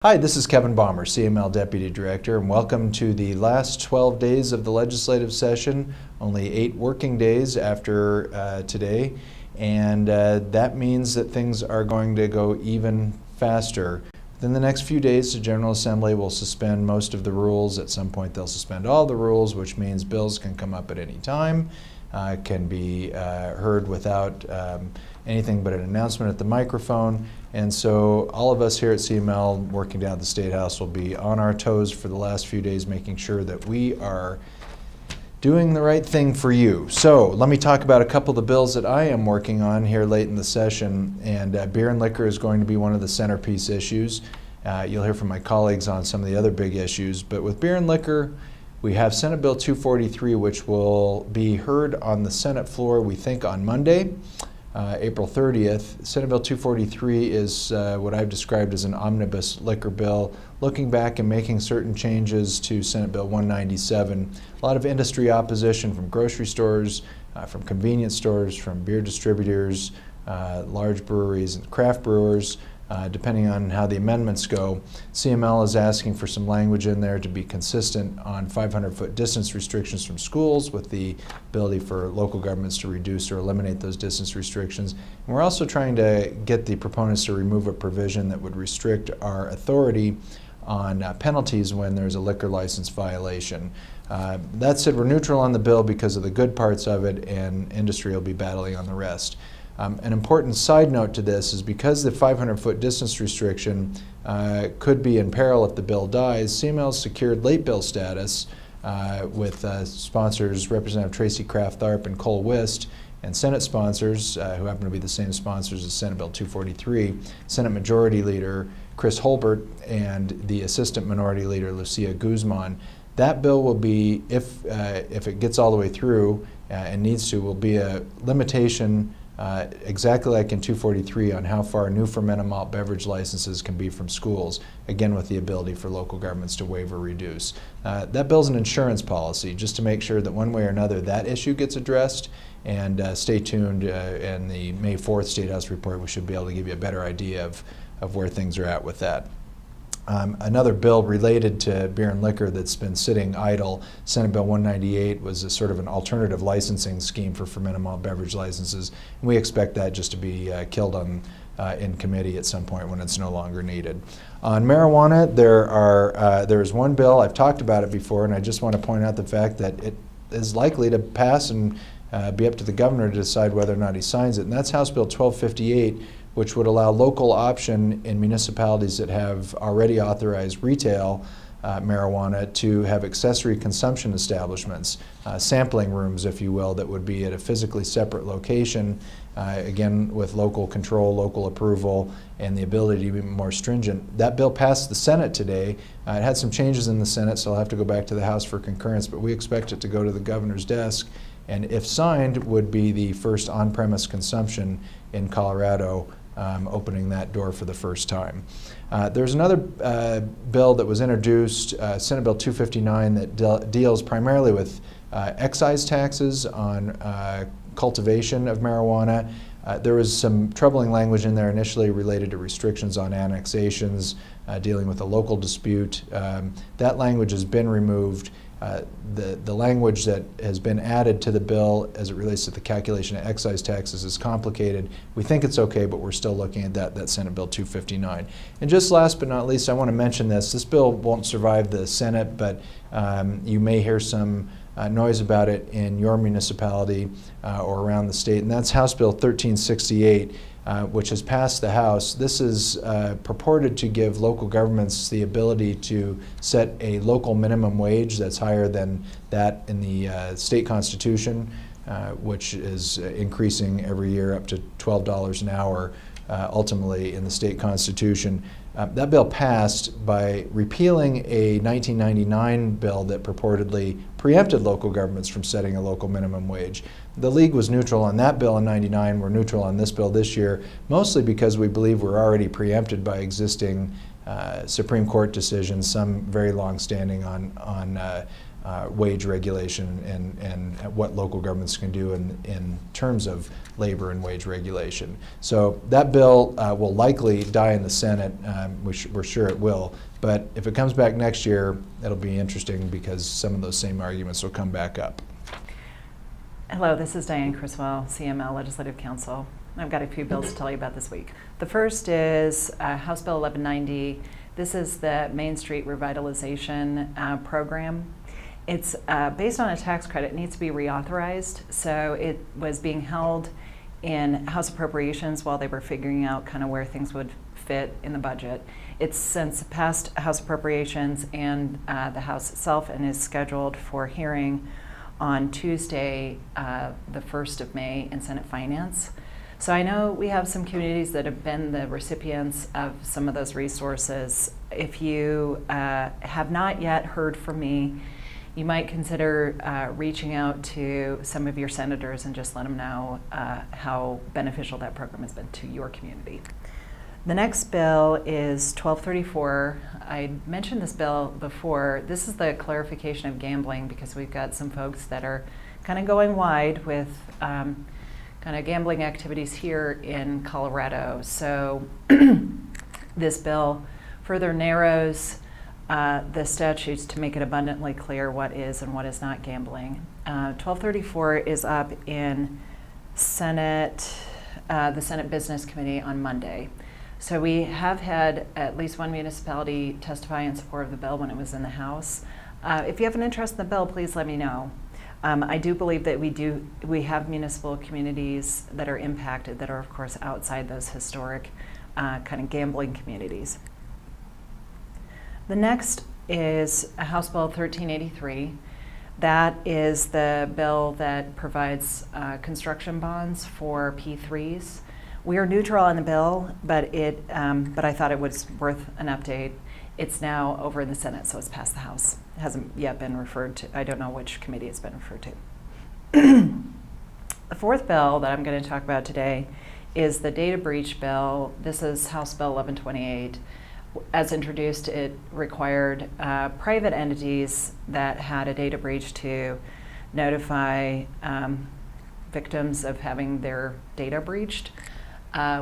Hi, this is Kevin Baumer, CML Deputy Director, and welcome to the last 12 days of the legislative session, only 8 working days after today, and that means that things are going to go even faster. Within the next few days, the General Assembly will suspend most of the rules. At some point, they'll suspend all the rules, which means bills can come up at any time, can be heard without anything but an announcement at the microphone. And so all of us here at CML working down at the Statehouse will be on our toes for the last few days, making sure that we are doing the right thing for you. So let me talk about a couple of the bills that I am working on here late in the session, and beer and liquor is going to be one of the centerpiece issues. You'll hear from my colleagues on some of the other big issues, but with beer and liquor, we have Senate Bill 243, which will be heard on the Senate floor, we think, on Monday. April 30th. Senate Bill 243 is what I've described as an omnibus liquor bill, looking back and making certain changes to Senate Bill 197. A lot of industry opposition from grocery stores, from convenience stores, from beer distributors, large breweries and craft brewers. Depending on how the amendments go, CML is asking for some language in there to be consistent on 500-foot distance restrictions from schools, with the ability for local governments to reduce or eliminate those distance restrictions. And we're also trying to get the proponents to remove a provision that would restrict our authority on penalties when there's a liquor license violation. That said, we're neutral on the bill because of the good parts of it, and industry will be battling on the rest. An important side note to this is because the 500-foot distance restriction could be in peril if the bill dies, CML secured late bill status with sponsors Representative Tracy Kraft-Tharp and Cole Wist, and Senate sponsors who happen to be the same sponsors as Senate Bill 243, Senate Majority Leader Chris Holbert and the Assistant Minority Leader Lucia Guzman. That bill will be, if it gets all the way through and needs to, will be a limitation exactly like in 243 on how far new fermented malt beverage licenses can be from schools, again with the ability for local governments to waive or reduce. That bill's an insurance policy, just to make sure that one way or another that issue gets addressed, and stay tuned. In the May 4th Statehouse report, we should be able to give you a better idea of where things are at with that. Another bill related to beer and liquor that's been sitting idle, Senate Bill 198, was a sort of an alternative licensing scheme for fermented malt beverage licenses. And we expect that just to be killed in committee at some point when it's no longer needed. On marijuana, there is one bill, I've talked about it before, and I just want to point out the fact that it is likely to pass and be up to the governor to decide whether or not he signs it, and that's House Bill 1258, which would allow local option in municipalities that have already authorized retail marijuana to have accessory consumption establishments, sampling rooms, if you will, that would be at a physically separate location, again with local control, local approval, and the ability to be more stringent. That bill passed the Senate today. It had some changes in the Senate, so I'll have to go back to the House for concurrence, but we expect it to go to the governor's desk, and if signed, would be the first on-premise consumption in Colorado, opening that door for the first time. There's another bill that was introduced, Senate Bill 259, that deals primarily with excise taxes on cultivation of marijuana. There was some troubling language in there initially related to restrictions on annexations, dealing with a local dispute. That language has been removed. The language that has been added to the bill as it relates to the calculation of excise taxes is complicated. We think it's okay, but we're still looking at that Senate Bill 259. And just last but not least, I want to mention this. This bill won't survive the Senate, but you may hear some noise about it in your municipality or around the state, and that's House Bill 1368. Which has passed the House. This is purported to give local governments the ability to set a local minimum wage that's higher than that in the state constitution, which is increasing every year up to $12 an hour ultimately in the state constitution. That bill passed by repealing a 1999 bill that purportedly preempted local governments from setting a local minimum wage. The League was neutral on that bill in '99. We're neutral on this bill this year, mostly because we believe we're already preempted by existing Supreme Court decisions, some very long-standing on wage regulation and what local governments can do in terms of labor and wage regulation. So that bill will likely die in the Senate. We're sure it will. But if it comes back next year, it'll be interesting because some of those same arguments will come back up. Hello, this is Diane Criswell, CML Legislative Counsel. I've got a few bills to tell you about this week. The first is House Bill 1190. This is the Main Street Revitalization Program. It's based on a tax credit. It needs to be reauthorized. So it was being held in House Appropriations while they were figuring out kind of where things would fit in the budget. It's since passed House Appropriations and the House itself, and is scheduled for hearing on Tuesday, the 1st of May in Senate Finance. So I know we have some communities that have been the recipients of some of those resources. If you have not yet heard from me, you might consider reaching out to some of your senators and just let them know how beneficial that program has been to your community. The next bill is 1234. I mentioned this bill before. This is the clarification of gambling, because we've got some folks that are kind of going wide with kind of gambling activities here in Colorado. So this bill further narrows the statutes to make it abundantly clear what is and what is not gambling. 1234 is up in Senate, the Senate Business Committee on Monday. So we have had at least one municipality testify in support of the bill when it was in the House. If you have an interest in the bill, please let me know. I do believe that we have municipal communities that are impacted that are, of course, outside those historic kind of gambling communities. The next is House Bill 1383. That is the bill that provides construction bonds for P3s. We are neutral on the bill, but I thought it was worth an update. It's now over in the Senate, so it's passed the House. It hasn't yet been referred to. I don't know which committee it's been referred to. The fourth bill that I'm going to talk about today is the data breach bill. This is House Bill 1128. As introduced, it required private entities that had a data breach to notify victims of having their data breached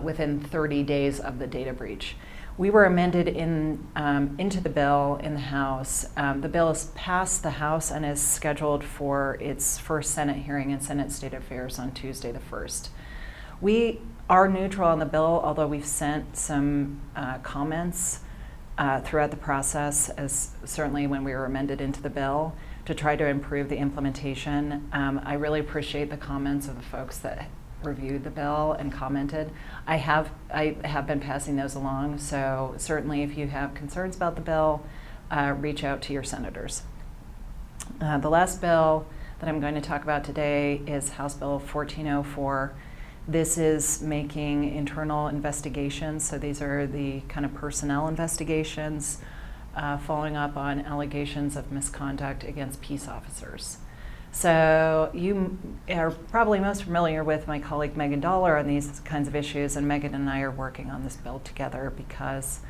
within 30 days of the data breach. We were amended into the bill in the House. The bill is passed the House and is scheduled for its first Senate hearing in Senate State Affairs on Tuesday the 1st. We are neutral on the bill, although we've sent some comments throughout the process, as certainly when we were amended into the bill, to try to improve the implementation. I really appreciate the comments of the folks that reviewed the bill and commented. I have been passing those along, so certainly if you have concerns about the bill, reach out to your senators. The last bill that I'm going to talk about today is House Bill 1404. This is making internal investigations, so these are the kind of personnel investigations following up on allegations of misconduct against peace officers. So you are probably most familiar with my colleague Megan Dollar on these kinds of issues, and Megan and I are working on this bill together because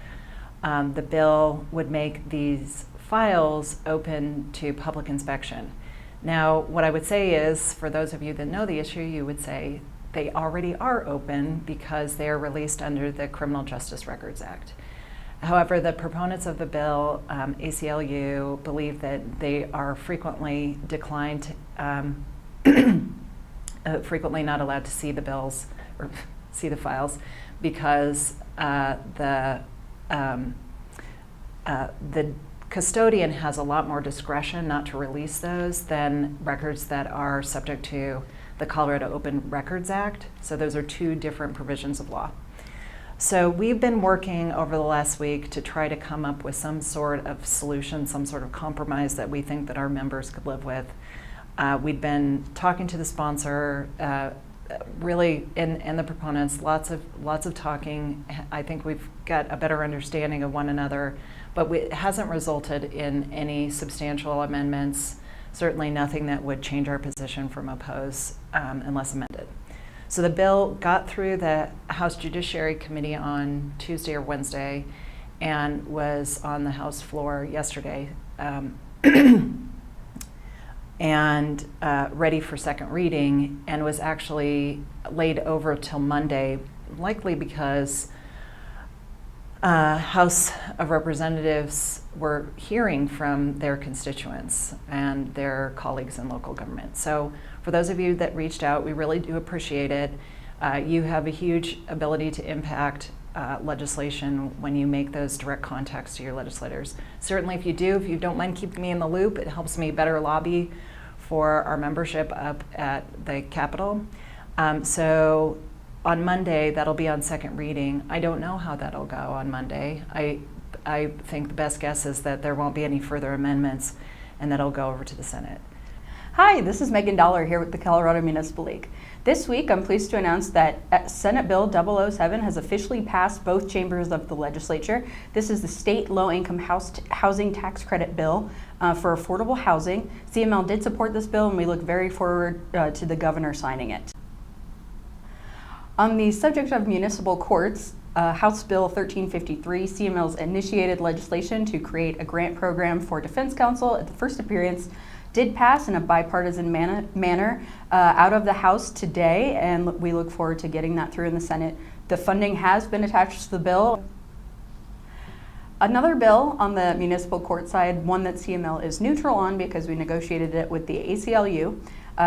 the bill would make these files open to public inspection. Now, what I would say is, for those of you that know the issue, you would say they already are open because they are released under the Criminal Justice Records Act. However, the proponents of the bill, ACLU, believe that they are frequently declined, frequently not allowed to see the bills or see the files because the custodian has a lot more discretion not to release those than records that are subject to the Colorado Open Records Act. So those are two different provisions of law. So we've been working over the last week to try to come up with some sort of solution, some sort of compromise that we think that our members could live with. We've been talking to the sponsor, really, and the proponents, lots of talking. I think we've got a better understanding of one another, but it hasn't resulted in any substantial amendments, certainly nothing that would change our position from oppose unless amended. So the bill got through the House Judiciary Committee on Tuesday or Wednesday and was on the House floor yesterday. and ready for second reading, and was actually laid over till Monday, likely because House of Representatives were hearing from their constituents and their colleagues in local government. So for those of you that reached out, we really do appreciate it. You have a huge ability to impact legislation when you make those direct contacts to your legislators. Certainly if you don't mind keeping me in the loop, it helps me better lobby for our membership up at the Capitol. So on Monday, that'll be on second reading. I don't know how that'll go on Monday. I think the best guess is that there won't be any further amendments and that it'll go over to the Senate. Hi, this is Megan Dollar here with the Colorado Municipal League. This week, I'm pleased to announce that Senate Bill 007 has officially passed both chambers of the legislature. This is the state low-income housing tax credit bill for affordable housing. CML did support this bill, and we look very forward to the governor signing it. On the subject of municipal courts, House Bill 1353, CML's initiated legislation to create a grant program for defense counsel at the first appearance did pass in a bipartisan manner out of the House today, and we look forward to getting that through in the Senate. The funding has been attached to the bill. Another bill on the municipal court side, one that CML is neutral on because we negotiated it with the ACLU,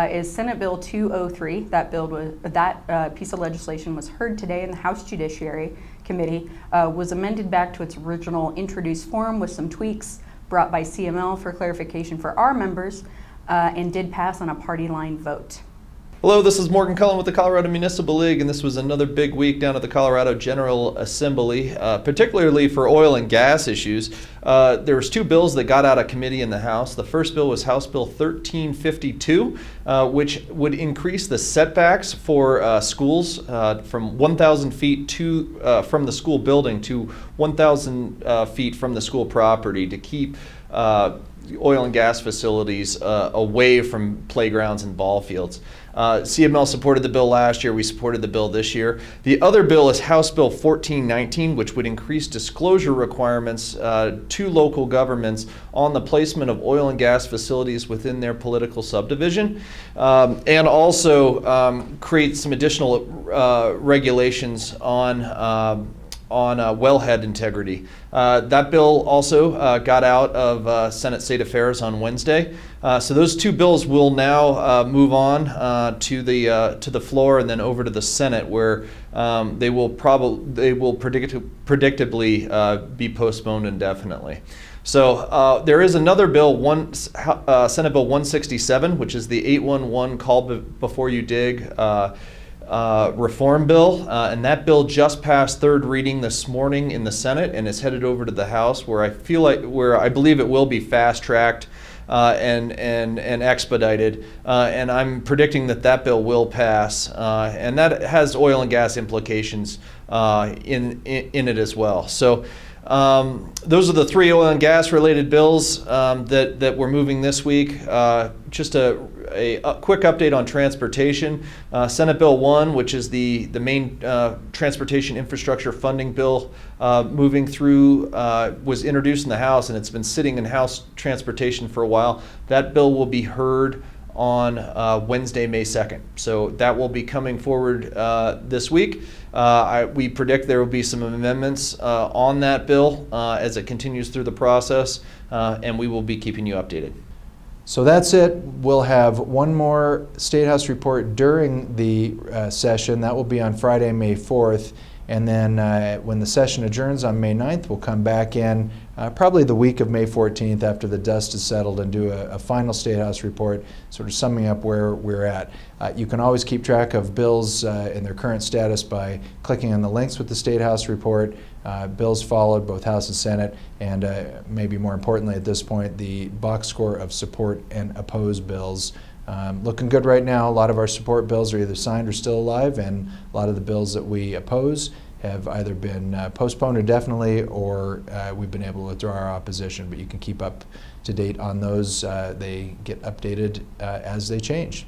is Senate Bill 203. That piece of legislation was heard today in the House Judiciary Committee, was amended back to its original introduced form with some tweaks brought by CML for clarification for our members, and did pass on a party line vote. Hello, this is Morgan Cullen with the Colorado Municipal League, and this was another big week down at the Colorado General Assembly, particularly for oil and gas issues. There was two bills that got out of committee in the House. The first bill was House Bill 1352, which would increase the setbacks for schools from 1,000 feet from the school building to 1,000 feet from the school property to keep oil and gas facilities away from playgrounds and ball fields. CML supported the bill last year. We supported the bill this year. The other bill is House Bill 1419, which would increase disclosure requirements to local governments on the placement of oil and gas facilities within their political subdivision, and also create some additional regulations on wellhead integrity. That bill also got out of Senate State Affairs on Wednesday. So those two bills will now move on to the floor and then over to the Senate, where they will predictably be postponed indefinitely. So there is another bill, Senate Bill 167, which is the 811 call before you dig reform bill, and that bill just passed third reading this morning in the Senate and is headed over to the House, where I believe it will be fast tracked and expedited, and I'm predicting that bill will pass, and that has oil and gas implications in it as well. So those are the three oil and gas related bills that we're moving this week. Just a quick update on transportation. Senate Bill 1, which is the main transportation infrastructure funding bill moving through, was introduced in the House, and it's been sitting in House Transportation for a while. That bill will be heard on Wednesday, May 2nd. So that will be coming forward this week. We predict there will be some amendments on that bill as it continues through the process, and we will be keeping you updated. So that's it. We'll have one more Statehouse report during the session. That will be on Friday, May 4th. And then when the session adjourns on May 9th, we'll come back in probably the week of May 14th after the dust is settled and do a final Statehouse report, sort of summing up where we're at. You can always keep track of bills in their current status by clicking on the links with the Statehouse report. Bills followed, both House and Senate, and maybe more importantly at this point, the box score of support and opposed bills. Looking good right now. A lot of our support bills are either signed or still alive, and a lot of the bills that we oppose have either been postponed indefinitely or we've been able to withdraw our opposition, but you can keep up to date on those. They get updated as they change.